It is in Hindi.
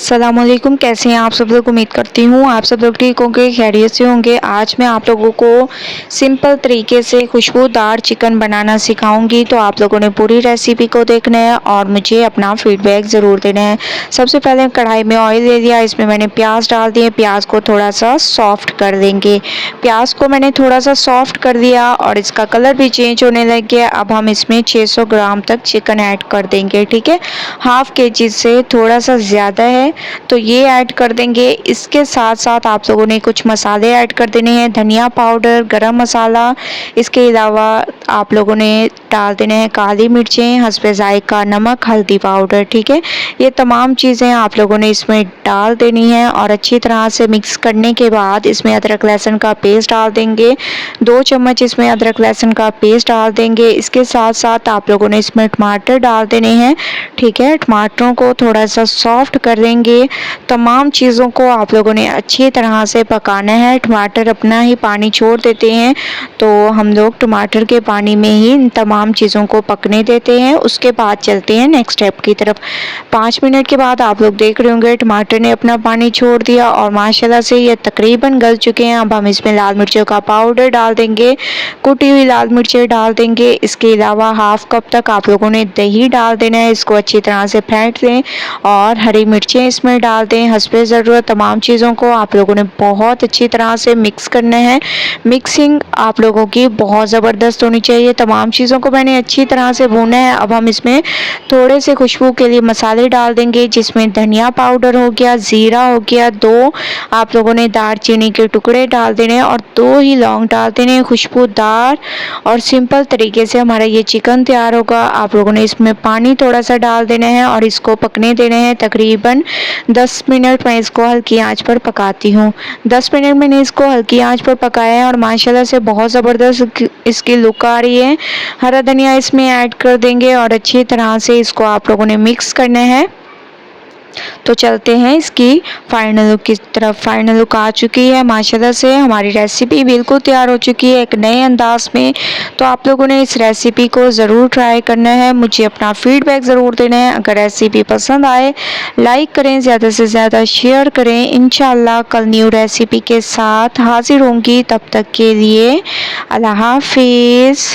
अस्सलामुअलैकुम। कैसे हैं आप सब लोग? उम्मीद करती हूँ आप सब लोग ठीक होंगे, खैरियत से होंगे। आज मैं आप लोगों को सिंपल तरीके से खुशबूदार चिकन बनाना सिखाऊंगी, तो आप लोगों ने पूरी रेसिपी को देखना है और मुझे अपना फीडबैक ज़रूर देना है। सबसे पहले कढ़ाई में ऑयल ले लिया, इसमें मैंने प्याज डाल दिए। प्याज को थोड़ा सा सॉफ्ट कर देंगे। प्याज को मैंने थोड़ा सा सॉफ्ट कर दिया और इसका कलर भी चेंज होने लग गया। अब हम इसमें 600 ग्राम तक चिकन ऐड कर देंगे। ठीक है, हाफ केजी से थोड़ा सा ज़्यादा है तो ये ऐड कर देंगे। इसके साथ साथ आप लोगों ने कुछ मसाले ऐड कर देने हैं, धनिया पाउडर, गरम मसाला। इसके अलावा आप लोगों ने डाल देने हैं काली मिर्चें, हस्बे जायका नमक, हल्दी पाउडर। ठीक है, ये तमाम चीज़ें आप लोगों ने इसमें डाल देनी है और अच्छी तरह से मिक्स करने के बाद इसमें अदरक लहसुन का पेस्ट डाल देंगे। 2 चम्मच इसमें अदरक लहसुन का पेस्ट डाल देंगे। इसके साथ साथ आप लोगों ने इसमें टमाटर डाल देने हैं। ठीक है, टमाटरों को थोड़ा सा सॉफ्ट कर देंगे। तमाम चीज़ों को आप लोगों ने अच्छी तरह से पकाना है। टमाटर अपना ही पानी छोड़ देते हैं, तो हम लोग टमाटर के पानी में ही इन तमाम चीज़ों को पकने देते हैं। उसके बाद चलते हैं नेक्स्ट स्टेप की तरफ। 5 मिनट के बाद आप लोग देख रहे होंगे टमाटर ने अपना पानी छोड़ दिया और माशाल्लाह से ये तकरीबन गल चुके हैं। अब हम इसमें लाल मिर्चों का पाउडर डाल देंगे, कुटी हुई लाल मिर्चें डाल देंगे। इसके अलावा हाफ कप तक आप लोगों ने दही डाल देना है, इसको अच्छी तरह से फेंट लें और हरी मिर्चें इसमें डाल दें। हस्बे ज़रूरत तमाम चीज़ों को आप लोगों ने बहुत अच्छी तरह से मिक्स करना है। मिक्सिंग आप लोगों की बहुत ज़बरदस्त होनी चाहिए। तमाम चीज़ों को मैंने अच्छी तरह से भूना है। अब हम इसमें थोड़े से खुशबू के लिए मसाले डाल देंगे, जिसमें धनिया पाउडर हो गया, ज़ीरा हो गया, 2 आप लोगों ने दालचीनी के टुकड़े डाल देने हैं और 2 ही लौंग डाल देने हैं। खुशबूदार और सिंपल तरीके से हमारा ये चिकन तैयार होगा। आप लोगों ने इसमें पानी थोड़ा सा डाल देना है और इसको पकने देना है। तकरीबन 10 मिनट मैं इसको हल्की आंच पर पकाती हूँ। 10 मिनट मैंने इसको हल्की आंच पर पकाया है और माशाल्लाह से बहुत ज़बरदस्त इसकी लुक आ रही है। हरा धनिया इसमें ऐड कर देंगे और अच्छी तरह से इसको आप लोगों ने मिक्स करना है। तो चलते हैं इसकी फाइनल लुक की तरफ। फाइनल लुक आ चुकी है, माशाल्लाह से हमारी रेसिपी बिल्कुल तैयार हो चुकी है एक नए अंदाज में। तो आप लोगों ने इस रेसिपी को ज़रूर ट्राई करना है, मुझे अपना फीडबैक ज़रूर देना है। अगर रेसिपी पसंद आए लाइक करें, ज़्यादा से ज़्यादा शेयर करें। इंशाल्लाह कल न्यू रेसिपी के साथ हाजिर होंगी, तब तक के लिए अल्लाह हाफिज़।